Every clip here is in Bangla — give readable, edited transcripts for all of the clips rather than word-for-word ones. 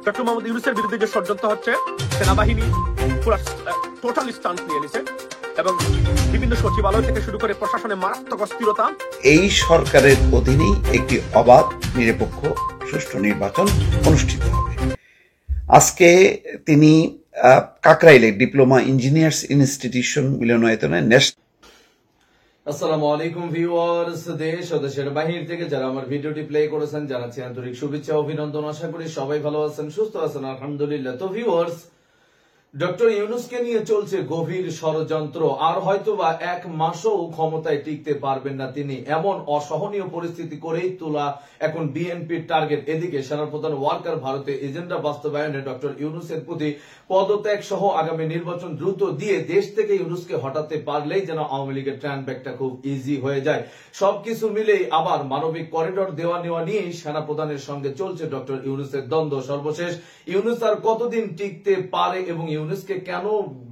ডক্টর মোহাম্মদ ইউনূসের বিরুদ্ধে যে ষড়যন্ত্র হচ্ছে, সেনাবাহিনী পুরো টোটাল স্টান্স নিয়ে নিছে এবং বিভিন্ন সচিবালয় থেকে শুরু করে প্রশাসনের মারাত্মক অস্থিরতা। এই সরকারের অধীনেই একটি অবাধ, নিরপেক্ষ, সুষ্ঠু নির্বাচন অনুষ্ঠিত হবে। আজকে তিনি কাকরাইলে ডিপ্লোমা ইঞ্জিনিয়ার্স ইনস্টিটিউশন মিলনায়তনে আসসালামু আলাইকুম ভিউয়ার্স, দেশ ও দেশের বাহির থেকে যারা আমার ভিডিওটি প্লে করেছেন জানাচ্ছি আন্তরিক শুভেচ্ছা অভিনন্দন। আশা করি সবাই ভালো আছেন, সুস্থ আছেন, আলহামদুলিল্লাহ। তো ভিউয়ার্স, ডক্টর ইউনূসকে নিয়ে চলছে গভীর ষড়যন্ত্র। আর হয়তোবা এক মাসও ক্ষমতায় টিকতে পারবেন না তিনি, এমন অসহনীয় পরিস্থিতি করেই তোলা এখন বিএনপির টার্গেট। এদিকে সেনাপ্রধান ওয়াকার ভারতে এজেন্ডা বাস্তবায়নে ডক্টর ইউনূসের প্রতি পদত্যাগ সহ আগামী নির্বাচন দ্রুত দিয়ে দেশ থেকে ইউনূসকে হটাতে পারলেই যেন আওয়ামী লীগের ট্রান ব্যাকটা খুব ইজি হয়ে যায়। সবকিছু মিলেই আবার মানবিক করিডোর দেওয়া নেওয়া নিয়েই সেনাপ্রধানের সঙ্গে চলছে ডক্টর ইউনূসের দ্বন্দ্ব। সর্বশেষ ইউনূস আর কতদিন টিকতে পারে এবং ইউনূসকে কেন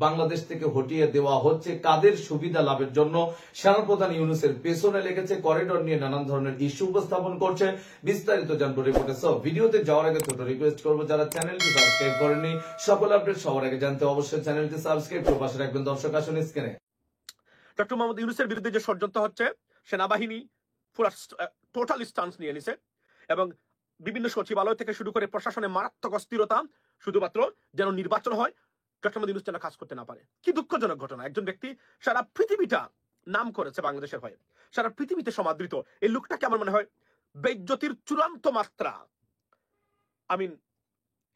বাংলাদেশ থেকে হটিয়ে দেওয়া হচ্ছে, কাদের সুবিধা লাভের জন্য সেনাপ্রধান ইউনূসের পেছনে লেগেছে, করিডোর নিয়ে নানান ধরনের ইস্যু উপস্থাপন করছে, বিস্তারিত জানবো রিপোর্টে। সব ভিডিওতে যাওয়ার আগে ছোট রিকোয়েস্ট করবো, যারা চ্যানেলটি সাবস্ক্রাইব করেননি সকল আপডেট সবার আগে জানতে অবশ্যই চ্যানেলটি সাবস্ক্রাইব করে পাশে রাখবেন। দর্শক আসুন স্ক্রিনে। ডক্টর মোহাম্মদ ইউনূসের বিরুদ্ধে যে ষড়যন্ত্র হচ্ছে, সেনাবাহিনী পুরো টোটাল স্টান্স নিয়ে নিছে এবং বিভিন্ন সচিবালয় থেকে শুরু করে প্রশাসনের মারাত্মক অস্থিরতা, শুধুমাত্র যেন নির্বাচন হয়, ডক্টর মোহাম্মদ ইউনূস যেন কাজ করতে না পারে। কি দুঃখজনক ঘটনা! একজন ব্যক্তি সারা পৃথিবীটা নাম করেছে বাংলাদেশের হয়ে, সারা পৃথিবীতে সমাদৃত। এই লোকটাকে আমার মনে হয় বেইজ্জতির চূড়ান্ত মাত্রা,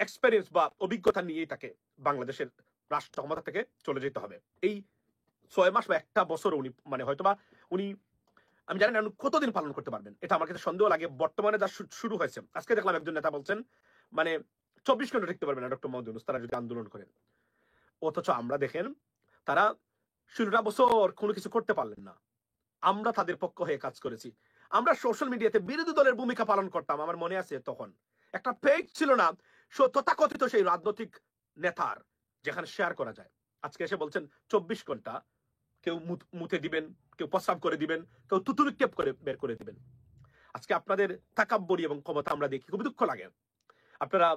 এক্সপেরিয়েন্স বা অভিজ্ঞতা নিয়েই তাকে বাংলাদেশের রাষ্ট্র ক্ষমতা থেকে চলে যেতে হবে। এই 6 মাস বা একটা বছর উনি হয়তোবা উনি, আমি জানি না কতদিন পালন করতে পারবেন, এটা আমার কাছে সন্দেহ লাগে। বর্তমানে যা শুরু হয়েছে, আজকে দেখলাম একজন নেতা বলছেন 24 ঘন্টা টিকতে পারবে না ডক্টর মোহাম্মদ ইউনূস তারা যদি আন্দোলন করেন। অথচ আমরা দেখেন তারা 16টা বছর কোনো কিছু করতে পারলেন না। আমরা তাদের পক্ষ হয়ে কাজ করেছি। আমরা সোশ্যাল মিডিয়াতে বিরোধী দলের ভূমিকা পালন করতাম। আমার মনে আছে তখন একটা পেজ ছিল না তথাকথিত সেই রাজনৈতিক নেতার, যেখানে শেয়ার করা যায়। আজকে এসে বলছেন 24 ঘন্টা কেউ মুতে দিবেন, কেউ প্রস্রাব করে দিবেন, কেউ তুতুল টেপ করে বের করে দিবেন। আজকে আপনাদের তাকাব্বরি এবং ক্ষমতা আমরা দেখি, খুবই দুঃখ লাগে। আপনারা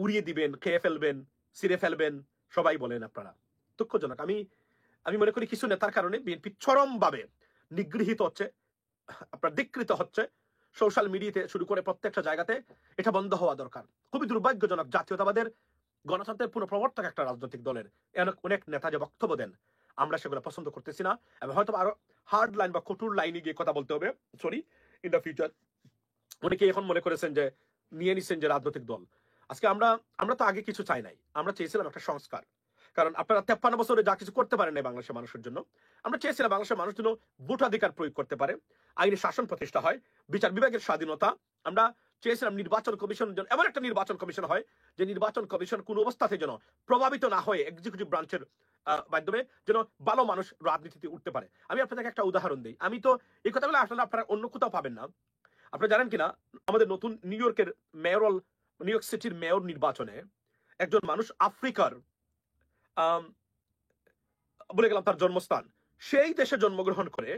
উড়িয়ে দিবেন, খেয়ে ফেলবেন, ছিঁড়ে ফেলবেন, সবাই বলেন আপনারা। দুঃখজনক। আমি মনে করি কিছু নেতার কারণে বিএনপি চরমভাবে নিগৃহীত হচ্ছে, আপনার ধিকৃত হচ্ছে। সোশ্যাল মিডিয়াতে শুরু করে প্রত্যেকটা জায়গাতে এটা বন্ধ হওয়া দরকার। খুবই দুর্ভাগ্যজনক। জাতীয়তাবাদের গণতন্ত্রের পুনঃপ্রবর্তক একটা রাজনৈতিক দলের অনেক নেতা যে বক্তব্য দেন, আমরা সেগুলো পছন্দ করতেছি না এবং হয়তো আরো হার্ড লাইন বা কঠোর লাইনে গিয়ে কথা বলতে হবে ইন দ্য ফিউচার। অনেকে এখন মনে করেছেন যে নিয়ে নিচ্ছেন যে রাজনৈতিক দল। আজকে আমরা তো আগে কিছু চাই নাই, আমরা চেয়েছিলাম একটা সংস্কার। কারণ আপনারা 53 বছরে যা কিছু করতে পারেন নাই বাংলাদেশের মানুষের জন্য, আমরা চেয়েছিলাম বাংলাদেশের মানুষ যেন ভোটাধিকার প্রয়োগ করতে পারে, আইনি শাসন প্রতিষ্ঠা হয়, বিচার বিভাগের স্বাধীনতা। আমরা চেয়েছিলাম নির্বাচন কমিশন যেন এমন একটা নির্বাচন কমিশন হয় যে নির্বাচন কমিশন কোন অবস্থাতে যেন প্রভাবিত না হয়ে এক্সিকিউটিভ ব্রাঞ্চের মাধ্যমে যেন ভালো মানুষ রাজনীতিতে উঠতে পারে। আমি আপনাদেরকে একটা উদাহরণ দিই। আমি তো এই কথাগুলো আসলে আপনারা অন্য কোথাও পাবেন না। আপনারা জানেন কিনা, আমাদের নতুন নিউ ইয়র্ক সিটির মেয়র নির্বাচনে একজন মানুষ আফ্রিকার, বলে গেলাম তার জন্মস্থান, সেই দেশে জন্মগ্রহণ করে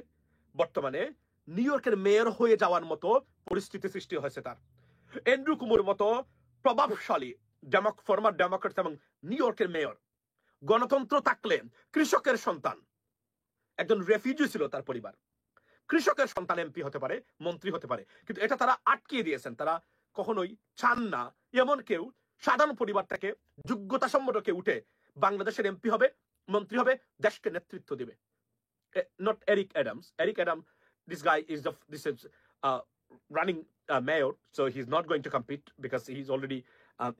বর্তমানে নিউ ইয়র্কের মেয়র হয়ে যাওয়ার মতো পরিস্থিতি সৃষ্টি হয়েছে তার। এন্ড্রু কুমুর মতো প্রভাবশালী ফর্মার ডেমোক্রেট এবং নিউ ইয়র্কের মেয়র, গণতন্ত্র থাকলে কৃষকের সন্তান, একজন রেফিউজি ছিল তার পরিবার, কৃষকের সন্তান এমপি হতে পারে, মন্ত্রী হতে পারে, কিন্তু এটা তারা আটকিয়ে দিয়েছেন। তারা কখনোই চান না এমন কেউ সাধারণ পরিবার থেকে যোগ্যতা সম্পন্ন কেউ উঠে বাংলাদেশের এমপি হবে, মন্ত্রী হবে, দেশকে নেতৃত্ব দিবে। Not Eric Adams. Eric Adams, this guy is running mayor, so he's not going to compete because he's already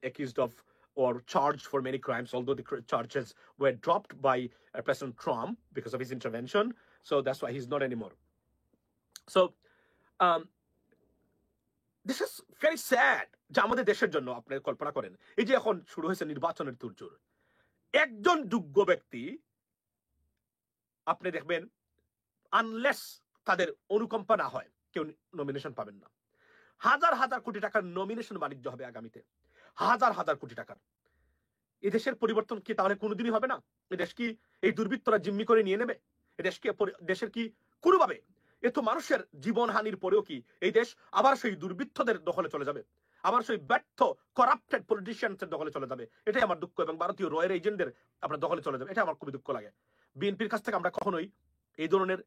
accused of or charged for many crimes, although the charges were dropped by President Trump because of his intervention. So that's why he's not anymore. So this is very sad. যে আমাদের দেশের জন্য আপনি কল্পনা করেন, এই যে এখন শুরু হয়েছে নির্বাচনের তোড়জোড়, একজন যোগ্য ব্যক্তি আপনি দেখবেন আনলেস তাদের অনুকম্পা না হয় কেউ নমিনেশন পাবেন না। হাজার হাজার কোটি টাকার নমিনেশন বাণিজ্য হবে আগামীতে, হাজার হাজার কোটি টাকার। এই দেশের পরিবর্তন কি তাহলে কোনোদিনই হবে না? এই দেশ কি এই দুর্বৃত্তরা জিম্মি করে নিয়ে নেবে? এই দেশের কি কোনোভাবে এত মানুষের জীবন হানির পরেও কি এই দেশ আবার সেই দুর্বৃত্তদের দখলে চলে যাবে? আবার সেই ব্যর্থ করাপ্টেড পলিটিশিয়ানসের দখলে চলে যাবে, এটাই আমার দুঃখ, এবং ভারতীয় রয়ের এজেন্টদের আপনার দখলে চলে যাবে, এটা আমার খুবই দুঃখ লাগে। বিএনপির কাছ থেকে আমরা কখনোই এই ধরনের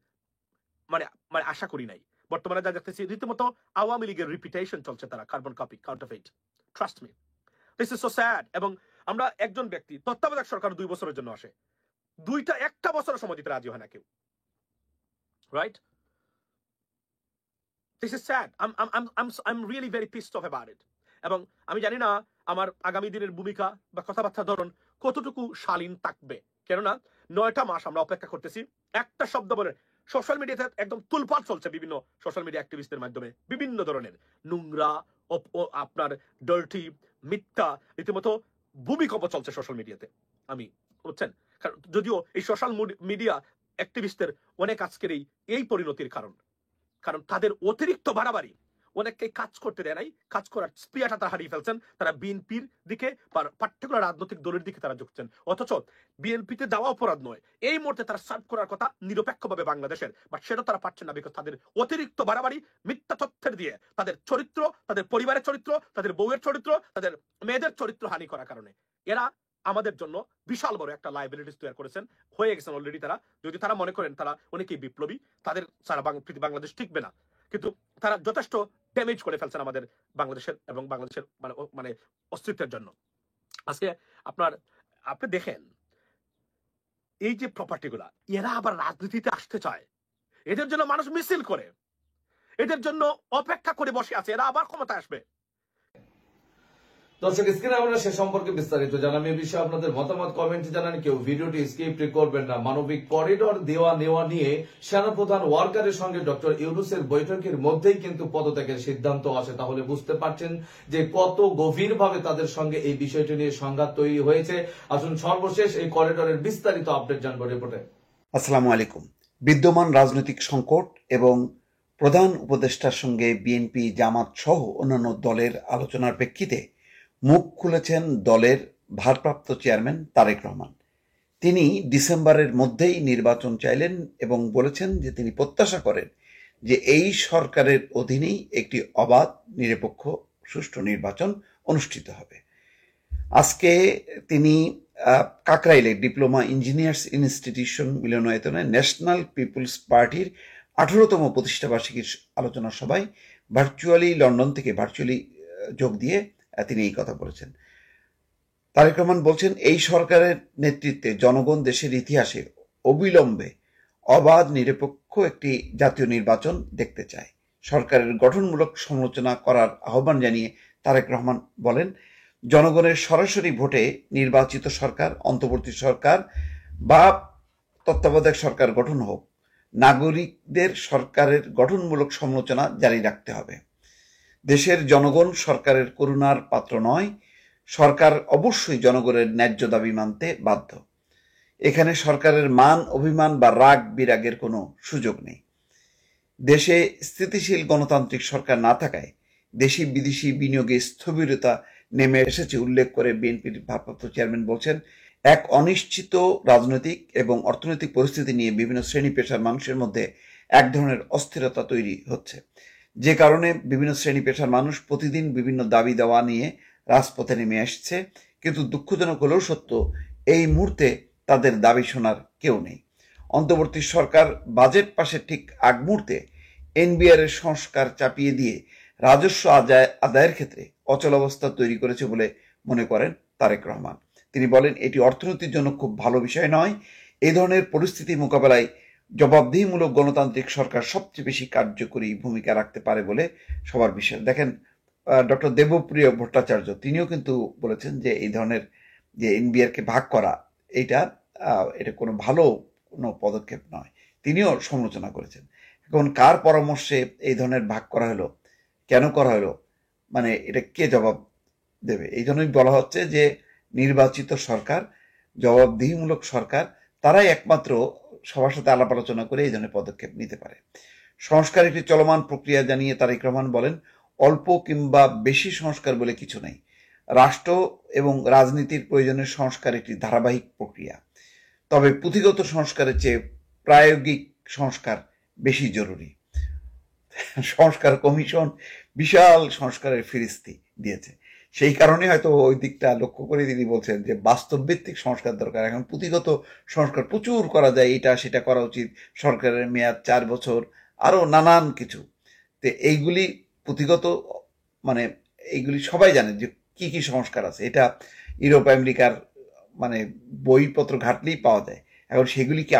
মানে মানে আশা করি নাই। বর্তমানে যা দেখতেছি রীতিমতো আওয়ামী লীগের রিপিটেশন চলছে, তারা carbon copy, counterfeit. Trust me, this is so sad. এবং আমরা একজন ব্যক্তি তত্ত্বাবধায়ক সরকার 2 বছরের জন্য আসে, একটা বছরের সময় দিতে রাজি হয় না কেউ, right? This is sad. I'm really very pissed off about it. এবং আমি জানি না আমার আগামী দিনের ভূমিকা বা কথাবার্তা ধরন কতটুকু শালীন থাকবে, কেননা 9টা মাস আমরা অপেক্ষা করতেছি একটা শব্দ বলে। সোশ্যাল মিডিয়াতে একদম তুলপাট চলছে বিভিন্ন সোশ্যাল মিডিয়া অ্যাক্টিভিস্টদের মাধ্যমে, বিভিন্ন ধরনের নোংরা আপনার ডার্টি মিথ্যা রীতিমতো ভূমিকম্প চলছে সোশ্যাল মিডিয়াতে। আমি বুঝছেন, যদিও এই সোশ্যাল মিডিয়া অ্যাক্টিভিস্টদের অনেক আজকের এই পরিণতির কারণ তাদের অতিরিক্ত বাড়াবাড়ি অনেককে কাজ করতে দেয় নাই, কাজ করার স্পিয়াটা তারা হারিয়ে ফেলছেন, তারা বিএনপির দিকে বা পার্টিকুলার রাজনৈতিক দলের দিকে তারা ঝুঁকছেন। অথচ বিএনপিতে যাওয়া অপরাধ নয়, এই মুহূর্তে তারা সার্ভ করার কথা নিরপেক্ষভাবে বাংলাদেশের, বাট সেটা তারা পারছেন না, বিকজ তাদের অতিরিক্ত বাড়াবাড়ি মিথ্যা তথ্যের দিয়ে তাদের চরিত্র, তাদের পরিবারের চরিত্র, তাদের বউয়ের চরিত্র, তাদের মেয়েদের চরিত্র হানি করার কারণে এরা আমাদের জন্য বিশাল বড় একটা লাইবিলিটিস তৈরি করেছেন, হয়ে গেছেন অলরেডি তারা। যদি তারা মনে করেন তারা অনেকেই বিপ্লবী, তাদের সারা বাংলাদেশ টিকবে না, কিন্তু তারা যথেষ্ট ড্যামেজ করে ফেলছেন আমাদের বাংলাদেশের এবং বাংলাদেশের মানে অস্তিত্বের জন্য। আজকে আপনি দেখেন এই যে প্রপার্টি গুলা, এরা আবার রাজনীতিতে আসতে চায়, এদের জন্য মানুষ মিছিল করে, এদের জন্য অপেক্ষা করে বসে আছে, এরা আবার ক্ষমতা আসবে। দর্শক, স্ক্রিনে আমরা সে সম্পর্কে বিস্তারিত জানাবো। এই বিষয়ে আপনাদের মতামত কমেন্টে জানান, কেউ ভিডিওটি স্কিপ করবেন না। মানবিক করিডোর দেওয়া নেওয়া নিয়ে সেনাপ্রধান ওয়াকারের সঙ্গে ডক্টর ইউনূসের বৈঠকের মধ্যেই কিন্তু পদত্যাগের সিদ্ধান্ত আসে। তাহলে বুঝতে পারছেন যে কত গভীরভাবে তাদের সঙ্গে এই বিষয়টি নিয়ে সংঘাত তৈরি হয়েছে। আসুন সর্বশেষ এই করিডোরের বিস্তারিত আপডেট জানবো রিপোর্টে। আসসালামু আলাইকুম। বিদ্যমান রাজনৈতিক সংকট এবং প্রধান উপদেষ্টার সঙ্গে বিএনপি, জামাত সহ অন্যান্য দলের আলোচনার প্রেক্ষিতে মুখ খুলেছেন দলের ভারপ্রাপ্ত চেয়ারম্যান তারেক রহমান। তিনি ডিসেম্বরের মধ্যেই নির্বাচন চাইলেন এবং বলেছেন যে তিনি প্রত্যাশা করেন যে এই সরকারের অধীনেই একটি অবাধ, নিরপেক্ষ, সুষ্ঠু নির্বাচন অনুষ্ঠিত হবে। আজকে তিনি কাকরাইলে ডিপ্লোমা ইঞ্জিনিয়ার্স ইনস্টিটিউশন মিলনায়তনে ন্যাশনাল পিপলস পার্টির 18তম প্রতিষ্ঠাবার্ষিকীর আলোচনা সভায় লন্ডন থেকে ভার্চুয়ালি যোগ দিয়ে তিনি এই কথা বলেছেন। তারেক রহমান বলছেন, এই সরকারের নেতৃত্বে জনগণ দেশের ইতিহাসে অবিলম্বে অবাধ, নিরপেক্ষ একটি জাতীয় নির্বাচন দেখতে চায়। সরকারের গঠনমূলক সমালোচনা করার আহ্বান জানিয়ে তারেক রহমান বলেন, জনগণের সরাসরি ভোটে নির্বাচিত সরকার, অন্তর্বর্তী সরকার বা তত্ত্বাবধায়ক সরকার গঠন হোক, নাগরিকদের সরকারের গঠনমূলক সমালোচনা জারি রাখতে হবে। দেশের জনগণ সরকারের করুণার পাত্র নয়, সরকার অবশ্যই জনগণের ন্যায্য দাবি মানতে বাধ্য। এখানে সরকারের মান অভিমান বা রাগ বিরাগের কোনো সুযোগ নেই। দেশে স্থিতিশীল গণতান্ত্রিক সরকার না থাকায় দেশি বিদেশি বিনিয়োগে স্থবিরতা নেমে এসেছে উল্লেখ করে বিএনপির ভারপ্রাপ্ত চেয়ারম্যান বলছেন, এক অনিশ্চিত রাজনৈতিক এবং অর্থনৈতিক পরিস্থিতি নিয়ে বিভিন্ন শ্রেণী পেশার মানুষের মধ্যে এক ধরনের অস্থিরতা তৈরি হচ্ছে, যে কারণে বিভিন্ন শ্রেণী পেশার মানুষ প্রতিদিন বিভিন্ন দাবি দেওয়া নিয়ে রাজপথে নেমে আসছে। কিন্তু দুঃখজনক হলেও সত্য, এই মুহূর্তে তাদের দাবি শোনার কেউ নেই। অন্তর্বর্তী সরকার বাজেট পাশের ঠিক আগ মুহূর্তে এনবিআর এর সংস্কার চাপিয়ে দিয়ে রাজস্ব আদায়ের ক্ষেত্রে অচলাবস্থা তৈরি করেছে বলে মনে করেন তারেক রহমান। তিনি বলেন, এটি অর্থনীতির জন্য খুব ভালো বিষয় নয়। এই ধরনের পরিস্থিতি মোকাবেলায় জবাবদিহিমূলক গণতান্ত্রিক সরকার সবচেয়ে বেশি কার্যকরী ভূমিকা রাখতে পারে বলে সবার বিশ্বাস। দেখেন, ডক্টর দেবপ্রিয় ভট্টাচার্য তিনিও কিন্তু বলেছেন যে এই ধরনের যে এনবিআরকে ভাগ করা, এটা কোনো ভালো কোনো পদক্ষেপ নয়। তিনিও সমালোচনা করেছেন। এখন কার পরামর্শে এই ধরনের ভাগ করা হলো, কেন করা হলো, মানে এটা কে জবাব দেবে? এই জন্যই বলা হচ্ছে যে নির্বাচিত সরকার, জবাবদিহিমূলক সরকার, তারাই একমাত্র সবার সাথে আলাপ আলোচনা করে এই ধরনের পদক্ষেপ নিতে পারে। সংস্কার একটি চলমান প্রক্রিয়া জানিয়ে তারেক রহমান বলেন, অল্প কিংবা বেশি সংস্কার বলে কিছু নেই। রাষ্ট্র এবং রাজনীতির প্রয়োজনের সংস্কার একটি ধারাবাহিক প্রক্রিয়া। তবে পুঁথিগত সংস্কারের চেয়ে প্রায়োগিক সংস্কার বেশি জরুরি। সংস্কার কমিশন বিশাল সংস্কারের ফিরিস্তি, দিয়েছে। সেই কারণে হয়তো ওই দিকটা লক্ষ্য করে তিনি বলছেন যে বাস্তব ভিত্তিক সংস্কার দরকার। এখন পুঁথিগত সংস্কার প্রচুর করা যায়, এটা সেটা করা উচিত, সরকারের মেয়াদ 4 বছর, আরো নানান কিছু। তো এইগুলি পুঁথিগত, মানে এইগুলি সবাই জানে যে কি কি সংস্কার আছে, এটা ইউরোপ আমেরিকার মানে বইপত্র ঘাটলেই পাওয়া যায়। এখন সেগুলিকে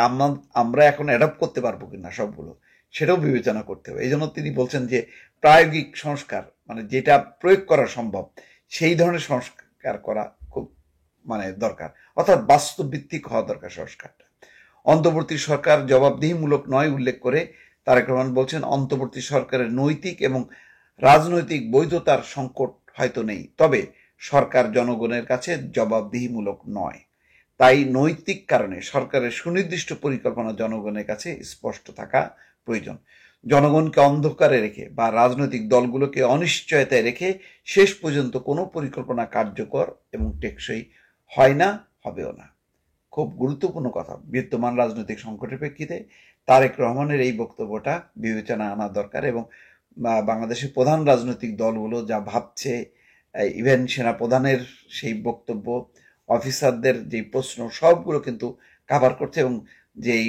আমরা এখন অ্যাডপ্ট করতে পারবো কিনা সবগুলো, সেটাও বিবেচনা করতে হবে। এই জন্য তিনি বলছেন যে প্রায়োগিক সংস্কার, মানে যেটা প্রয়োগ করা সম্ভব সেই ধরনের সংস্কার করা খুব মানে দরকার, অর্থাৎ বাস্তব ভিত্তিক হওয়া দরকার সংস্কারটা। অন্তর্বর্তী সরকার জবাবদিহিমূলক নয় উল্লেখ করে তারেক রহমান বলছেন, অন্তর্বর্তী সরকারের নৈতিক এবং রাজনৈতিক বৈধতার সংকট হয়তো নেই, তবে সরকার জনগণের কাছে জবাবদিহিমূলক নয়। তাই নৈতিক কারণে সরকারের সুনির্দিষ্ট পরিকল্পনা জনগণের কাছে স্পষ্ট থাকা প্রয়োজন। জনগণকে অন্ধকারে রেখে বা রাজনৈতিক দলগুলোকে অনিশ্চয়তায় রেখে শেষ পর্যন্ত কোনো পরিকল্পনা কার্যকর এবং টেকসই হয় না, হবেও না। খুব গুরুত্বপূর্ণ কথা। বিদ্যমান রাজনৈতিক সংকটের প্রেক্ষিতে তারেক রহমানের এই বক্তব্যটা বিবেচনা আনা দরকার, এবং বাংলাদেশের প্রধান রাজনৈতিক দলগুলো যা ভাবছে, ইভেন সেনাপ্রধানের সেই বক্তব্য, অফিসারদের যে প্রশ্ন, সবগুলো কিন্তু কাভার করছে, এবং যেই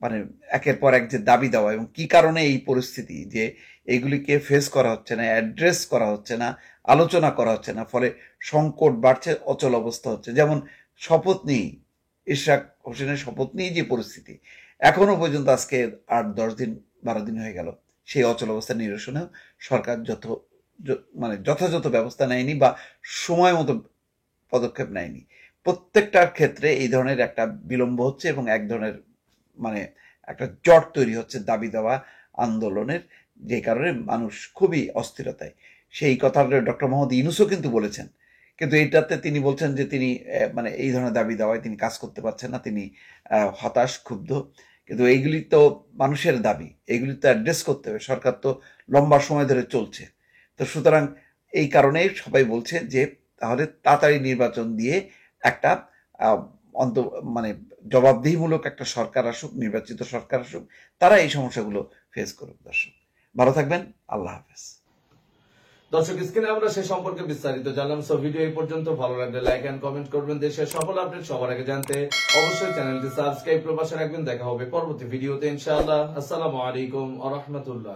মানে একের পর এক যে দাবি দেওয়া এবং কি কারণে এই পরিস্থিতি, যে এইগুলিকে ফেস করা হচ্ছে না, অ্যাড্রেস করা হচ্ছে না, আলোচনা করা হচ্ছে না, ফলে সংকট বাড়ছে, অচল অবস্থা হচ্ছে। যেমন শপথ নিয়ে, ইশরাক হোসেনের শপথ নিয়ে যে পরিস্থিতি, এখনো পর্যন্ত আজকে 8-10 দিন 12 দিন হয়ে গেল, সেই অচল অবস্থা নিরসনেও সরকার মানে যথাযথ ব্যবস্থা নেয়নি বা সময় মতো পদক্ষেপ নেয়নি। প্রত্যেকটার ক্ষেত্রে এই ধরনের একটা বিলম্ব হচ্ছে এবং এক ধরনের মানে একটা জট তৈরি হচ্ছে দাবি দেওয়া আন্দোলনের, যে কারণে মানুষ খুবই অস্থিরতায়। সেই কথাটা ডক্টর মোহাম্মদ ইউনূসও কিন্তু বলেছেন, কিন্তু এইটাতে তিনি বলছেন যে তিনি মানে এই ধরনের দাবি দেওয়ায় তিনি কাজ করতে পারছেন না, তিনি হতাশ, ক্ষুব্ধ। কিন্তু এইগুলি তো মানুষের দাবি, এইগুলি তো অ্যাড্রেস করতে হবে, সরকার তো লম্বা সময় ধরে চলছে। তো সুতরাং এই কারণেই সবাই বলছে যে তাহলে তাড়াতাড়ি নির্বাচন দিয়ে একটা মানে জবাবদিহিমূলক একটা সরকার আসুক, নির্বাচিত সরকার আসুক, তারা এই সমস্যাগুলো ফেস করুক। দর্শক ভালো থাকবেন, আল্লাহ হাফেজ। দর্শক, স্ক্রিনে আমরা সে সম্পর্কে বিস্তারিত জানলাম। সো ভিডিও এই পর্যন্ত। ভালো লাগলে লাইক এন্ড কমেন্ট করবেন। দেশের সকল আপডেট সবার আগে জানতে অবশ্যই চ্যানেলটি সাবস্ক্রাইব করে পাশে রাখবেন। দেখা হবে পরবর্তী ভিডিওতে ইনশাআল্লাহ। আসসালামু আলাইকুম ওয়া রাহমাতুল্লাহ।